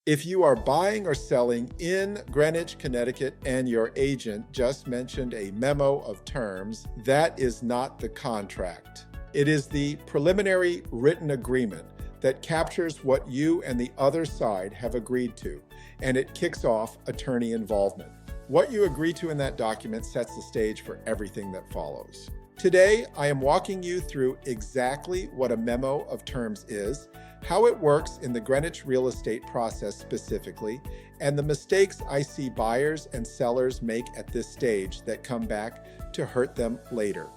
If you are buying or selling in Greenwich, Connecticut, and your agent just mentioned a memo of terms, that is not the contract. It is the preliminary written agreement that captures what you and the other side have agreed to, and it kicks off attorney involvement. What you agree to in that document sets the stage for everything that follows. Today, I am walking you through exactly what a memo of terms is, how it works in the Greenwich real estate process specifically, and the mistakes I see buyers and sellers make at this stage that come back to hurt them later.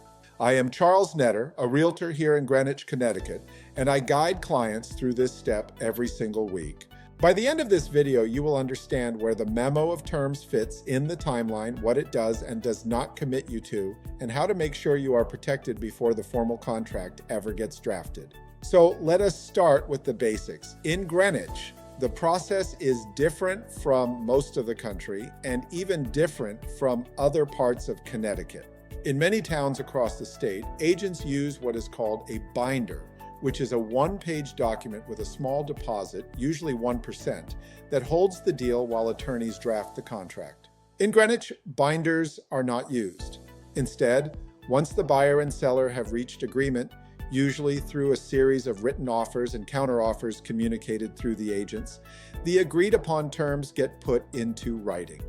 I am Charles Nedder, a realtor here in Greenwich, Connecticut, and I guide clients through this step every single week. By the end of this video, you will understand where the memo of terms fits in the timeline, what it does and does not commit you to, and how to make sure you are protected before the formal contract ever gets drafted. So let us start with the basics. In Greenwich, the process is different from most of the country and even different from other parts of Connecticut. In many towns across the state, agents use what is called a binder, which is a one-page document with a small deposit, usually 1%, that holds the deal while attorneys draft the contract. In Greenwich, binders are not used. Instead, once the buyer and seller have reached agreement, usually through a series of written offers and counteroffers communicated through the agents, the agreed upon terms get put into writing.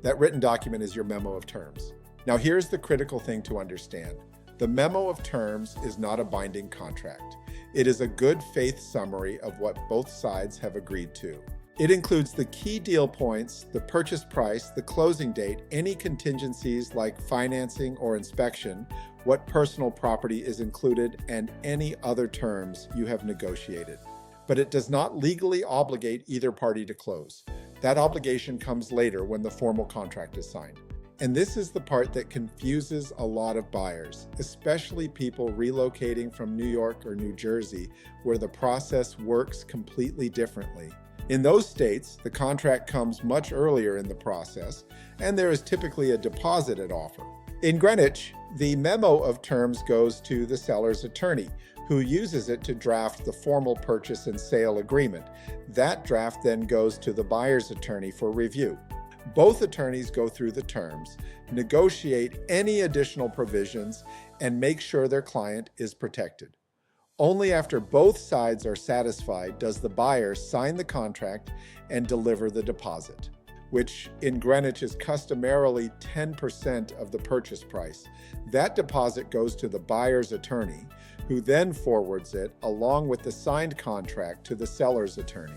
That written document is your memo of terms. Now here's the critical thing to understand. The memo of terms is not a binding contract. It is a good faith summary of what both sides have agreed to. It includes the key deal points, the purchase price, the closing date, any contingencies like financing or inspection, what personal property is included, and any other terms you have negotiated. But it does not legally obligate either party to close. That obligation comes later when the formal contract is signed. And this is the part that confuses a lot of buyers, especially people relocating from New York or New Jersey, where the process works completely differently. In those states, the contract comes much earlier in the process, and there is typically a deposit at offer. In Greenwich, the memo of terms goes to the seller's attorney, who uses it to draft the formal purchase and sale agreement. That draft then goes to the buyer's attorney for review. Both attorneys go through the terms, negotiate any additional provisions, and make sure their client is protected. Only after both sides are satisfied does the buyer sign the contract and deliver the deposit, which in Greenwich is customarily 10% of the purchase price. That deposit goes to the buyer's attorney, who then forwards it along with the signed contract to the seller's attorney.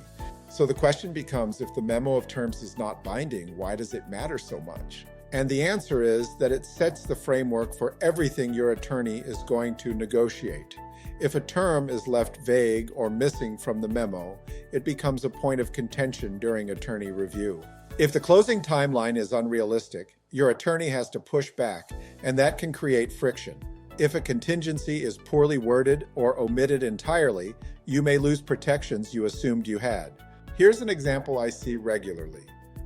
So the question becomes, if the memo of terms is not binding, why does it matter so much? And the answer is that it sets the framework for everything your attorney is going to negotiate. If a term is left vague or missing from the memo, it becomes a point of contention during attorney review. If the closing timeline is unrealistic, your attorney has to push back, and that can create friction. If a contingency is poorly worded or omitted entirely, you may lose protections you assumed you had. Here's an example I see regularly.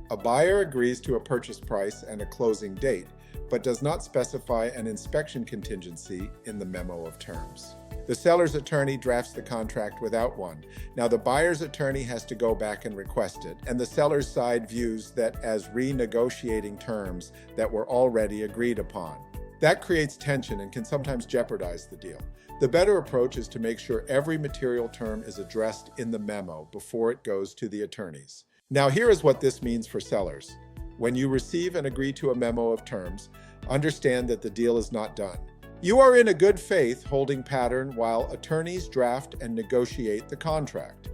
A buyer agrees to a purchase price and a closing date, but does not specify an inspection contingency in the memo of terms. The seller's attorney drafts the contract without one. Now the buyer's attorney has to go back and request it, and the seller's side views that as renegotiating terms that were already agreed upon. That creates tension and can sometimes jeopardize the deal. The better approach is to make sure every material term is addressed in the memo before it goes to the attorneys. Now here is what this means for sellers. When you receive and agree to a memo of terms, understand that the deal is not done. You are in a good faith holding pattern while attorneys draft and negotiate the contract.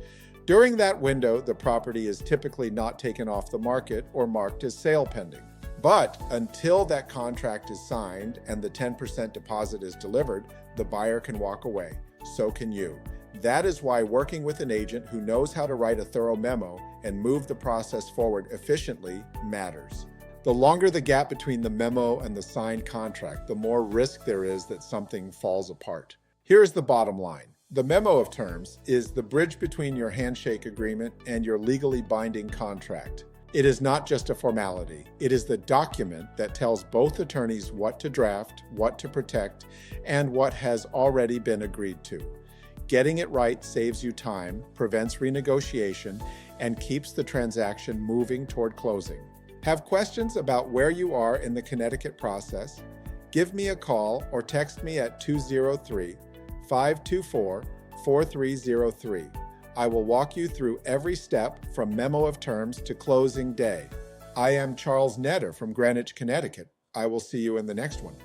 During that window, the property is typically not taken off the market or marked as sale pending. But until that contract is signed and the 10% deposit is delivered, the buyer can walk away. So can you. That is why working with an agent who knows how to write a thorough memo and move the process forward efficiently matters. The longer the gap between the memo and the signed contract, the more risk there is that something falls apart. Here's the bottom line. The memo of terms is the bridge between your handshake agreement and your legally binding contract. It is not just a formality. It is the document that tells both attorneys what to draft, what to protect, and what has already been agreed to. Getting it right saves you time, prevents renegotiation, and keeps the transaction moving toward closing. Have questions about where you are in the Connecticut process? Give me a call or text me at 203-524-4303. I will walk you through every step from Memo of Terms to closing day. I am Charles Nedder from Greenwich, Connecticut. I will see you in the next one.